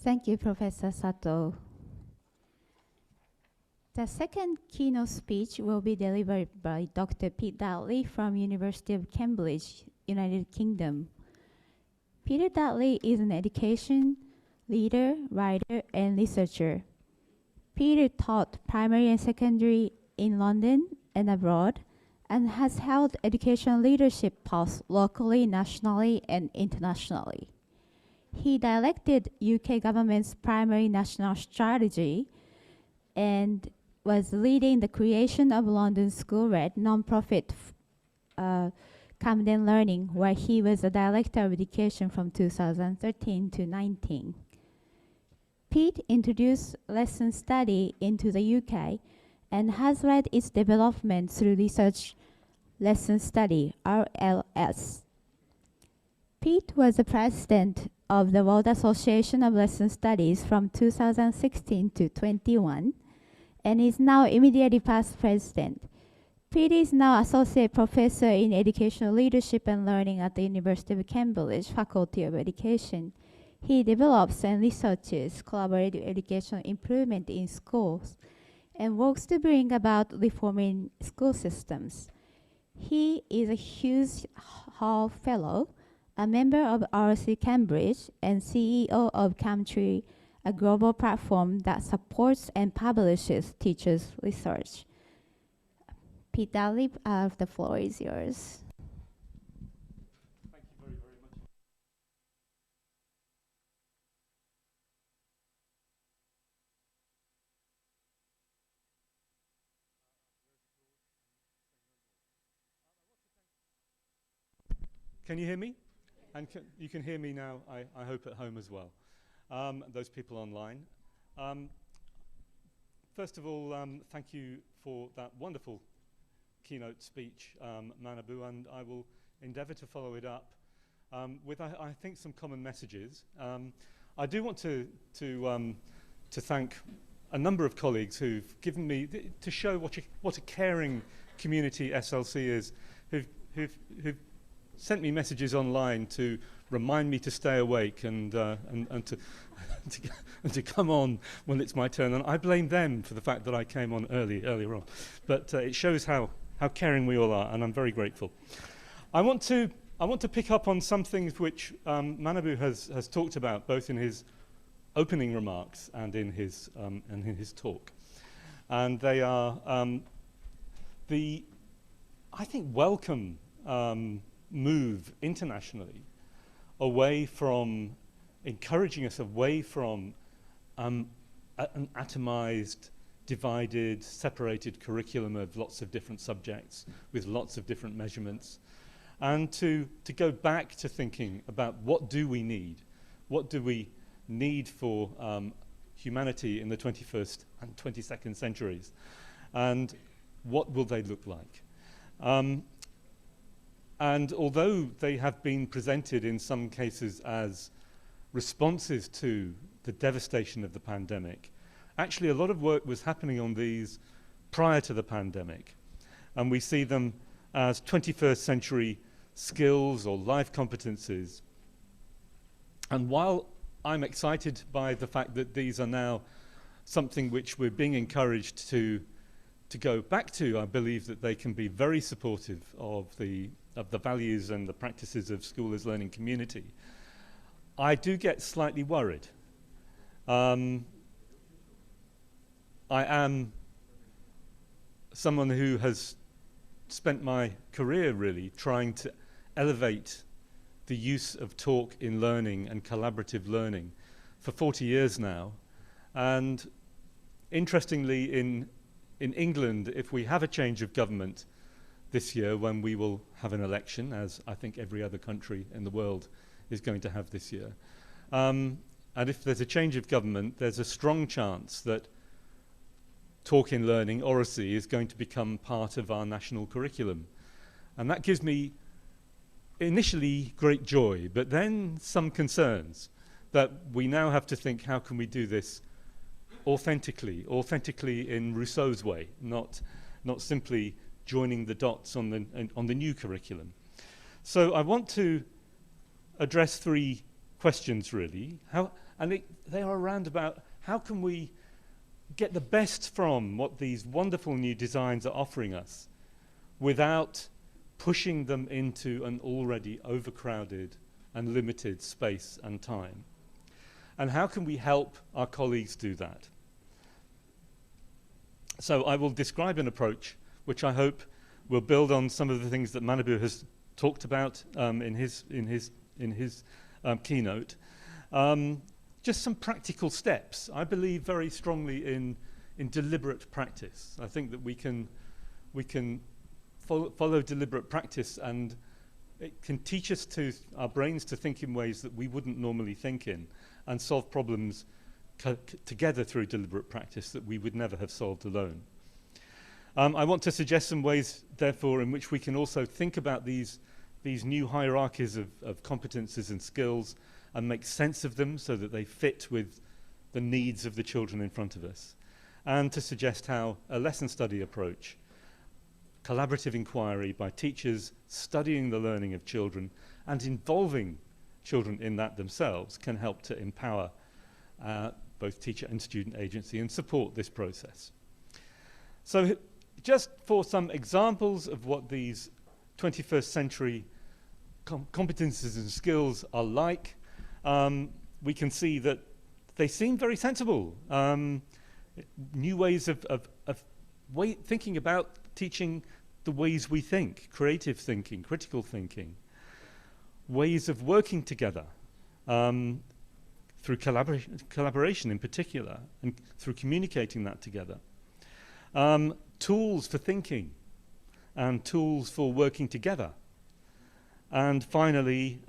Thank you, Professor Sato. The second keynote speech will be delivered by Dr. Pete Dudley from University of Cambridge, United Kingdom. Peter Dudley is an education leader, writer, and researcher. Peter taught primary and secondary in London and abroad, and has held education leadership posts locally, nationally, and internationally. He directed UK government's primary national strategy and was leading the creation of London School-led non-profit Camden Learning, where he was a director of education from 2013 to 19. Pete introduced lesson study into the UK and has led its development through research lesson study, RLS. Pete was the president of the World Association of Lesson Studies from 2016 to 21 and is now immediately past president. Pete is now associate professor in educational leadership and learning at the University of Cambridge Faculty of Education. He develops and researches collaborative educational improvement in schools and works to bring about reforming school systems. He is a Hughes Hall Fellow, a member of RC Cambridge, and CEO of Camtree, a global platform that supports and publishes teachers' research. Pete Dudley, the floor is yours. Thank you very, very much. Can you hear me? And you can hear me now, I hope, at home as well. Those people online. First of all, thank you for that wonderful keynote speech, Manabu, and I will endeavour to follow it up with, I think, some common messages. I do want to thank a number of colleagues who've given me, to show what a caring community SLC is, who've sent me messages online to remind me to stay awake and to come on when it's my turn. And I blame them for the fact that I came on earlier on. But it shows how caring we all are, and I'm very grateful. I want to pick up on some things which Manabu has talked about, both in his opening remarks and in his talk. And they are the, I think, welcome move internationally away from, encouraging us away from an atomized, divided, separated curriculum of lots of different subjects with lots of different measurements, and to go back to thinking about what do we need? What do we need for humanity in the 21st and 22nd centuries? And what will they look like? And although they have been presented in some cases as responses to the devastation of the pandemic, actually a lot of work was happening on these prior to the pandemic. And we see them as 21st century skills or life competencies. And while I'm excited by the fact that these are now something which we're being encouraged to go back to, I believe that they can be very supportive of the values and the practices of school as learning community. I do get slightly worried. I am someone who has spent my career really trying to elevate the use of talk in learning and collaborative learning for 40 years now. And interestingly, in England, if we have a change of government this year, when we will have an election, as I think every other country in the world is going to have this year, and if there's a change of government, there's a strong chance that talk in learning, oracy, is going to become part of our national curriculum. And that gives me initially great joy, but then some concerns that we now have to think, how can we do this authentically in Rousseau's way, not simply joining the dots on the new curriculum. So I want to address three questions, really. They are around about how can we get the best from what these wonderful new designs are offering us without pushing them into an already overcrowded and limited space and time. And how can we help our colleagues do that? So I will describe an approach which I hope will build on some of the things that Manabu has talked about in his keynote. Just some practical steps. I believe very strongly in deliberate practice. I think that we can follow deliberate practice, and it can teach us our brains to think in ways that we wouldn't normally think in, and solve problems together through deliberate practice that we would never have solved alone. I want to suggest some ways, therefore, in which we can also think about these new hierarchies of competences and skills and make sense of them so that they fit with the needs of the children in front of us. And to suggest how a lesson study approach, collaborative inquiry by teachers studying the learning of children and involving children in that themselves, can help to empower both teacher and student agency and support this process. So just for some examples of what these 21st century competences and skills are like, we can see that they seem very sensible. New ways of thinking about teaching the ways we think, creative thinking, critical thinking, ways of working together through collaboration in particular, and through communicating that together. Tools for thinking and tools for working together. And finally,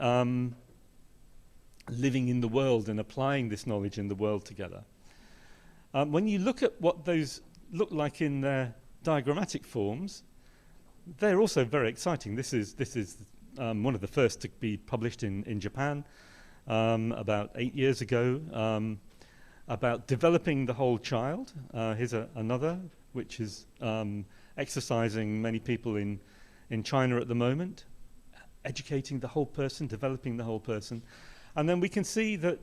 living in the world and applying this knowledge in the world together. When you look at what those look like in their diagrammatic forms, they're also very exciting. This is one of the first to be published in Japan about 8 years ago, about developing the whole child. Here's another, which is exercising many people in China at the moment, educating the whole person, developing the whole person. And then we can see that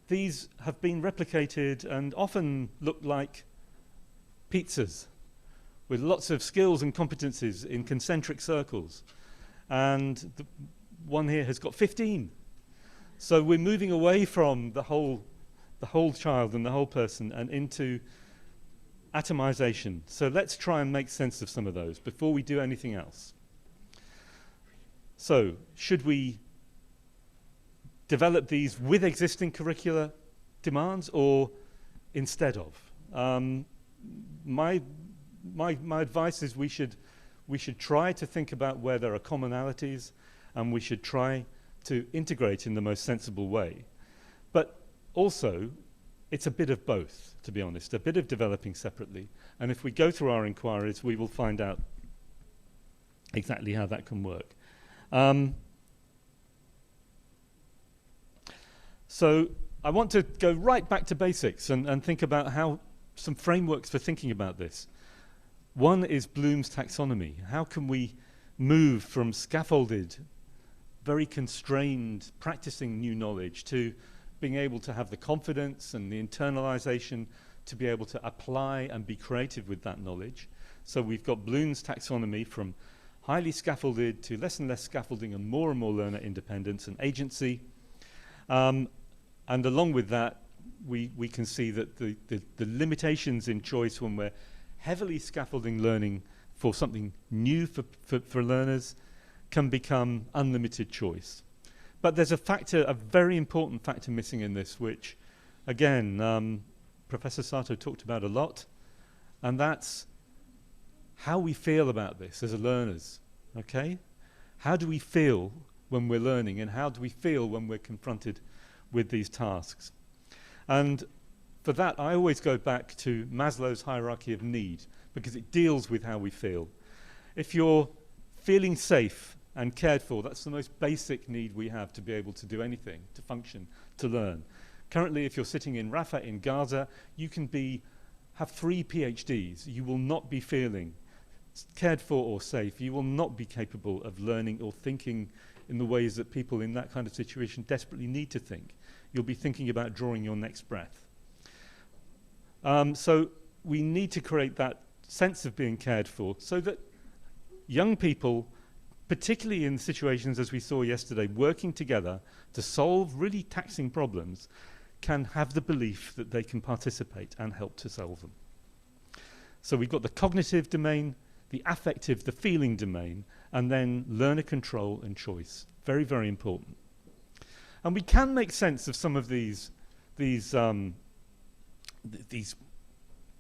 these have been replicated and often look like pizzas with lots of skills and competencies in concentric circles. And the one here has got 15. So we're moving away from the whole child and the whole person and into atomization. So let's try and make sense of some of those before we do anything else. So should we develop these with existing curricular demands or instead of? My advice is we should try to think about where there are commonalities, and we should try to integrate in the most sensible way. But also, it's a bit of both, to be honest, a bit of developing separately. And if we go through our inquiries, we will find out exactly how that can work. So I want to go right back to basics and think about how some frameworks for thinking about this. One is Bloom's taxonomy. How can we move from scaffolded, very constrained, practicing new knowledge to being able to have the confidence and the internalization to be able to apply and be creative with that knowledge? So we've got Bloom's taxonomy, from highly scaffolded to less and less scaffolding and more learner independence and agency. And along with that, we can see that the limitations in choice when we're heavily scaffolding learning for something new for learners can become unlimited choice. But there's a very important factor missing in this, which, again, Professor Sato talked about a lot, and that's how we feel about this as learners, okay? How do we feel when we're learning, and how do we feel when we're confronted with these tasks? And for that, I always go back to Maslow's hierarchy of need, because it deals with how we feel. If you're feeling safe and cared for, that's the most basic need we have to be able to do anything, to function, to learn. Currently, if you're sitting in Rafah in Gaza, you can have 3 PhDs. You will not be feeling cared for or safe. You will not be capable of learning or thinking in the ways that people in that kind of situation desperately need to think. You'll be thinking about drawing your next breath. So we need to create that sense of being cared for so that young people, particularly in situations as we saw yesterday, working together to solve really taxing problems, can have the belief that they can participate and help to solve them. So we've got the cognitive domain, the affective, the feeling domain, and then learner control and choice. Very, very important. And we can make sense of some of these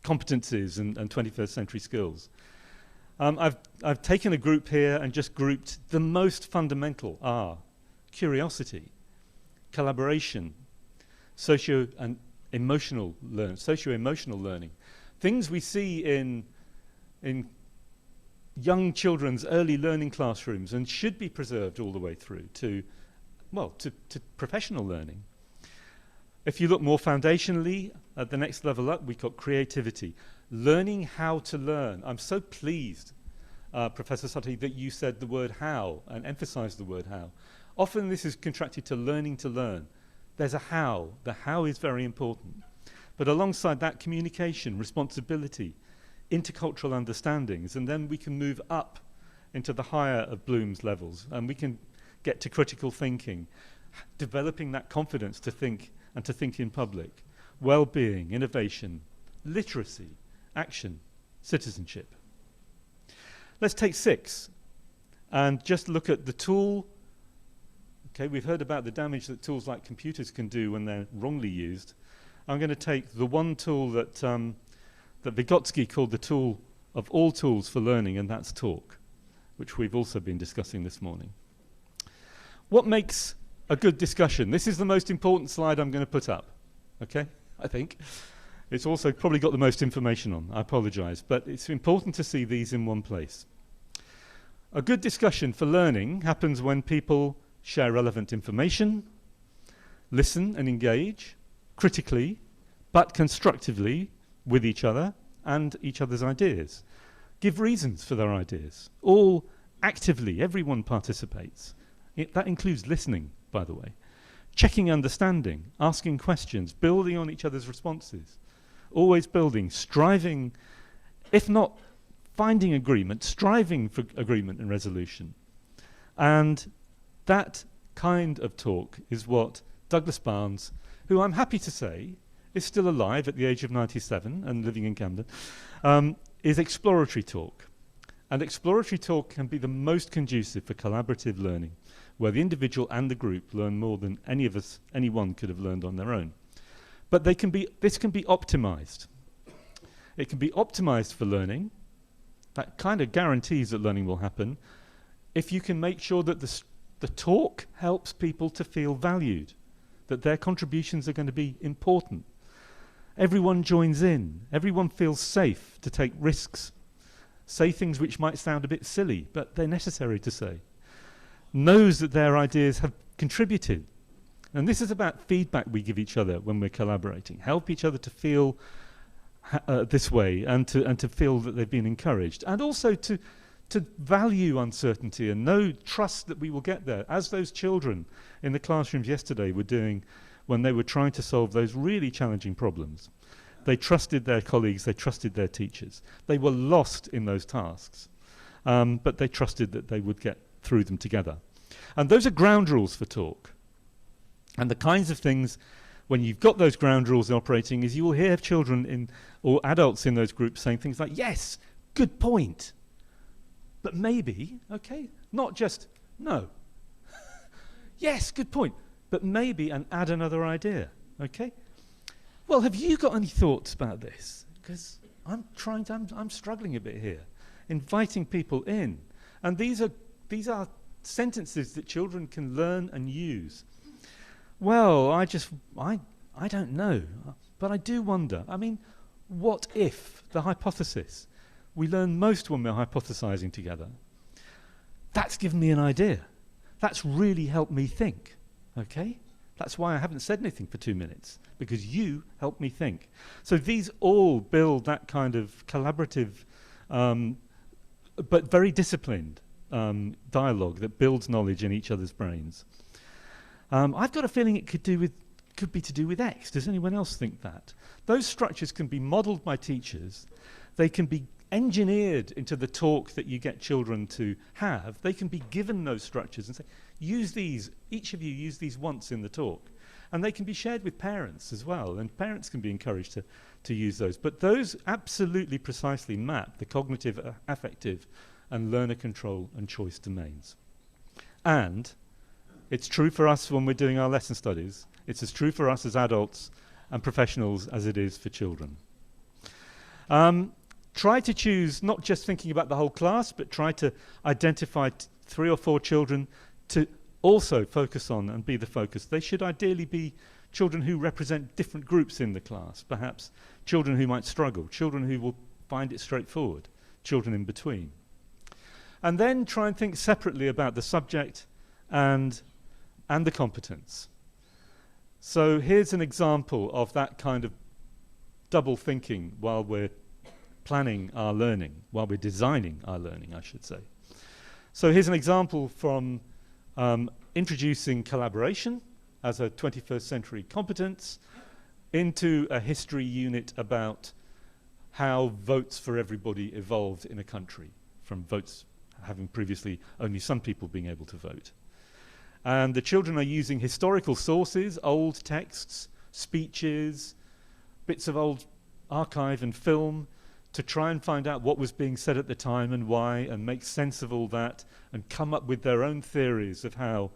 competencies and 21st century skills. I've taken a group here and just grouped the most fundamental are curiosity, collaboration, socio-emotional learning. Things we see in young children's early learning classrooms and should be preserved all the way through to professional learning. If you look more foundationally at the next level up, we've got creativity, learning how to learn. I'm so pleased, Professor Sutty, that you said the word how and emphasized the word how. Often this is contracted to learning to learn. There's a how. The how is very important. But alongside that, communication, responsibility, intercultural understandings, and then we can move up into the higher of Bloom's levels, and we can get to critical thinking, developing that confidence to think and to think in public, well-being, innovation, literacy, action, citizenship. Let's take 6 and just look at the tool. Okay, we've heard about the damage that tools like computers can do when they're wrongly used. I'm going to take the one tool that Vygotsky called the tool of all tools for learning, and that's talk, which we've also been discussing this morning. What makes a good discussion? This is the most important slide I'm going to put up, okay, I think. It's also probably got the most information on, I apologize, but it's important to see these in one place. A good discussion for learning happens when people share relevant information, listen and engage critically, but constructively with each other and each other's ideas. Give reasons for their ideas. All actively, everyone participates. That includes listening, by the way. Checking understanding, asking questions, building on each other's responses. Always building, striving, if not finding agreement, striving for agreement and resolution. And that kind of talk is what Douglas Barnes, who I'm happy to say is still alive at the age of 97 and living in Camden, is exploratory talk. And exploratory talk can be the most conducive for collaborative learning, where the individual and the group learn more than anyone could have learned on their own. But this can be optimized. It can be optimized for learning. That kind of guarantees that learning will happen if you can make sure that the talk helps people to feel valued, that their contributions are going to be important. Everyone joins in. Everyone feels safe to take risks, say things which might sound a bit silly, but they're necessary to say. Knows that their ideas have contributed. And this is about feedback we give each other when we're collaborating. Help each other to feel this way and to feel that they've been encouraged. And also to value uncertainty and trust that we will get there, as those children in the classrooms yesterday were doing when they were trying to solve those really challenging problems. They trusted their colleagues, they trusted their teachers. They were lost in those tasks, but they trusted that they would get through them together. And those are ground rules for talk. And the kinds of things, when you've got those ground rules operating, is you will hear children or adults in those groups saying things like, yes, good point, but maybe, okay, not just no. Yes, good point, but maybe, and add another idea, okay? Well, have you got any thoughts about this? Because I'm struggling a bit here, inviting people in. And these are sentences that children can learn and use. Well, I don't know, but I do wonder. I mean, what if, the hypothesis, we learn most when we're hypothesizing together. That's given me an idea. That's really helped me think, okay? That's why I haven't said anything for 2 minutes, because you helped me think. So these all build that kind of collaborative, but very disciplined dialogue that builds knowledge in each other's brains. I've got a feeling it could be to do with X. Does anyone else think that? Those structures can be modeled by teachers. They can be engineered into the talk that you get children to have. They can be given those structures and say, use these, each of you use these once in the talk. And they can be shared with parents as well, and parents can be encouraged to use those. But those absolutely precisely map the cognitive, affective, and learner control and choice domains. And it's true for us when we're doing our lesson studies. It's as true for us as adults and professionals as it is for children. Try to choose, not just thinking about the whole class, but try to identify 3 or 4 children to also focus on and be the focus. They should ideally be children who represent different groups in the class, perhaps children who might struggle, children who will find it straightforward, children in between. And then try and think separately about the subject and the competence. So here's an example of that kind of double thinking while we're planning our learning, while we're designing our learning, I should say. So here's an example from introducing collaboration as a 21st century competence into a history unit about how votes for everybody evolved in a country, from votes having previously only some people being able to vote. And the children are using historical sources, old texts, speeches, bits of old archive and film to try and find out what was being said at the time and why, and make sense of all that and come up with their own theories of how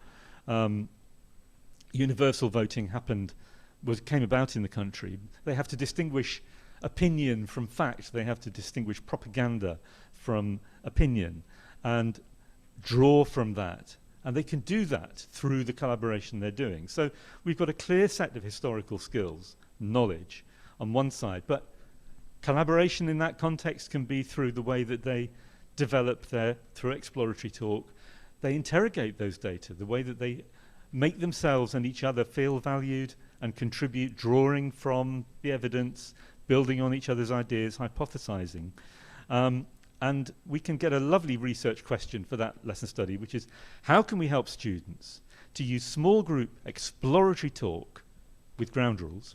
universal voting came about in the country. They have to distinguish opinion from fact. They have to distinguish propaganda from opinion and draw from that. And they can do that through the collaboration they're doing. So we've got a clear set of historical skills, knowledge on one side, but collaboration in that context can be through the way that they develop through exploratory talk. They interrogate those data, the way that they make themselves and each other feel valued and contribute, drawing from the evidence, building on each other's ideas, hypothesizing. And we can get a lovely research question for that lesson study, which is, how can we help students to use small group exploratory talk with ground rules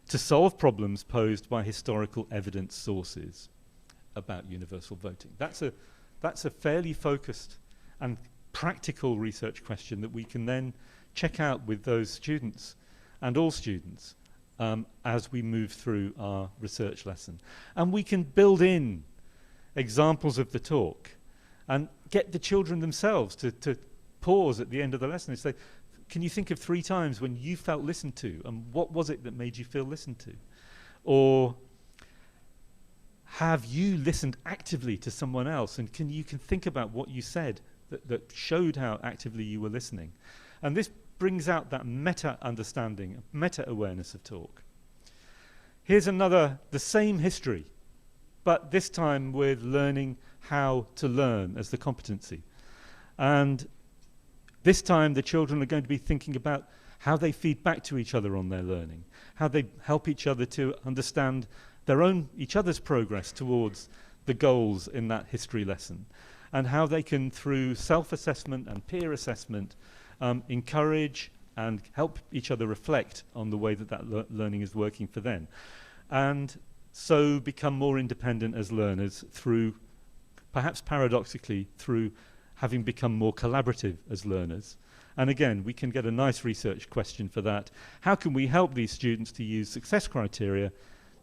to solve problems posed by historical evidence sources about universal voting? That's a fairly focused and practical research question that we can then check out with those students and all students as we move through our research lesson. And we can build in examples of the talk and get the children themselves to pause at the end of the lesson and say, can you think of 3 times when you felt listened to, and what was it that made you feel listened to? Or have you listened actively to someone else, and you can think about what you said that showed how actively you were listening. And this brings out that meta-understanding, meta-awareness of talk. Here's the same history, but this time with learning how to learn as the competency. And this time the children are going to be thinking about how they feed back to each other on their learning, how they help each other to understand each other's progress towards the goals in that history lesson, and how they can, through self-assessment and peer assessment, encourage and help each other reflect on the way that learning is working for them. And so become more independent as learners through, perhaps paradoxically, through having become more collaborative as learners. And again, we can get a nice research question for that. How can we help these students to use success criteria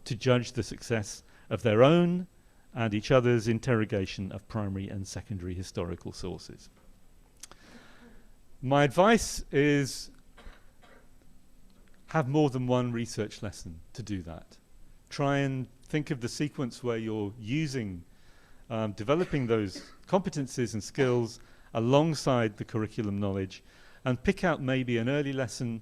to judge the success of their own and each other's interrogation of primary and secondary historical sources? My advice is have more than one research lesson to do that. Try and think of the sequence where you're using, developing those competencies and skills alongside the curriculum knowledge, and pick out maybe an early lesson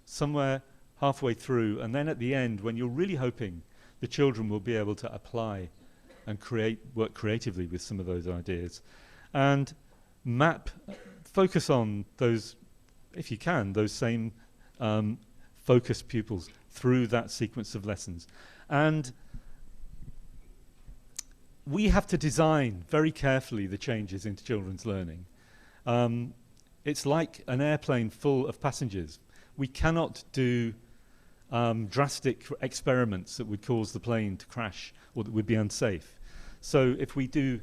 somewhere halfway through, and then at the end, when you're really hoping the children will be able to apply and work creatively with some of those ideas, and focus on those, if you can, those same focused pupils through that sequence of lessons. And we have to design very carefully the changes into children's learning. It's like an airplane full of passengers. We cannot do drastic experiments that would cause the plane to crash or that would be unsafe. So if we do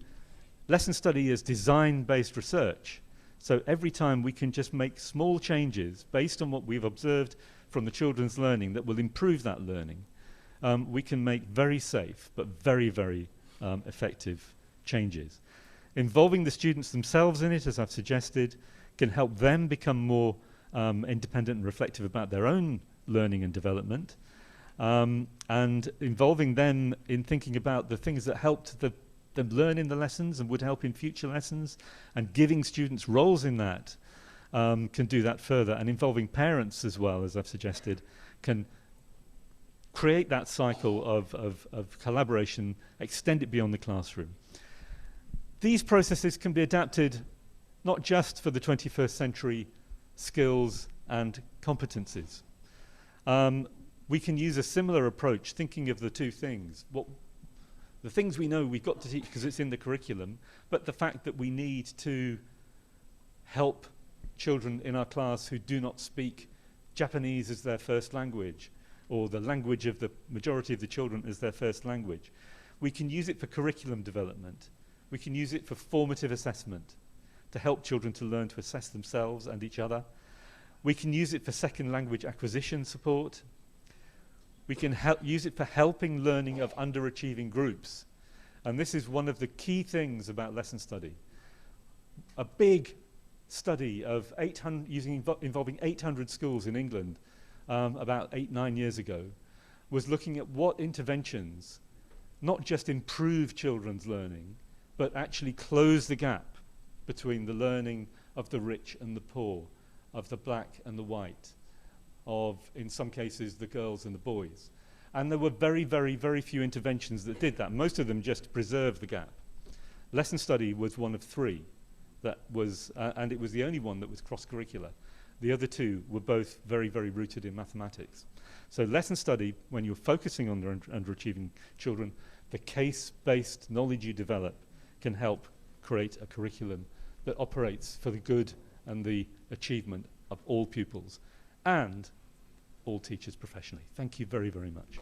lesson study as design-based research, so every time we can just make small changes based on what we've observed from the children's learning that will improve that learning, we can make very safe but very, very effective changes. Involving the students themselves in it, as I've suggested, can help them become more independent and reflective about their own learning and development, and involving them in thinking about the things that helped them learn in the lessons and would help in future lessons, and giving students roles in that can do that further, and involving parents as well, as I've suggested, can create that cycle of collaboration, extend it beyond the classroom. These processes can be adapted not just for the 21st century skills and competencies. We can use a similar approach, thinking of the two things. The things we know we've got to teach because it's in the curriculum, but the fact that we need to help children in our class who do not speak Japanese as their first language, or the language of the majority of the children as their first language. We can use it for curriculum development. We can use it for formative assessment, to help children to learn to assess themselves and each other. We can use it for second language acquisition support. We can use it for helping learning of underachieving groups. And this is one of the key things about lesson study. A big study of involving 800 schools in England about 8-9 years ago was looking at what interventions not just improve children's learning, but actually close the gap between the learning of the rich and the poor, of the black and the white, of, in some cases, the girls and the boys. And there were very, very, very few interventions that did that. Most of them just preserved the gap. Lesson study was one of 3 that was, and it was the only one that was cross-curricular. The other 2 were both very, very rooted in mathematics. So lesson study, when you're focusing on the underachieving children, the case-based knowledge you develop can help create a curriculum that operates for the good and the achievement of all pupils and all teachers professionally. Thank you very, very much.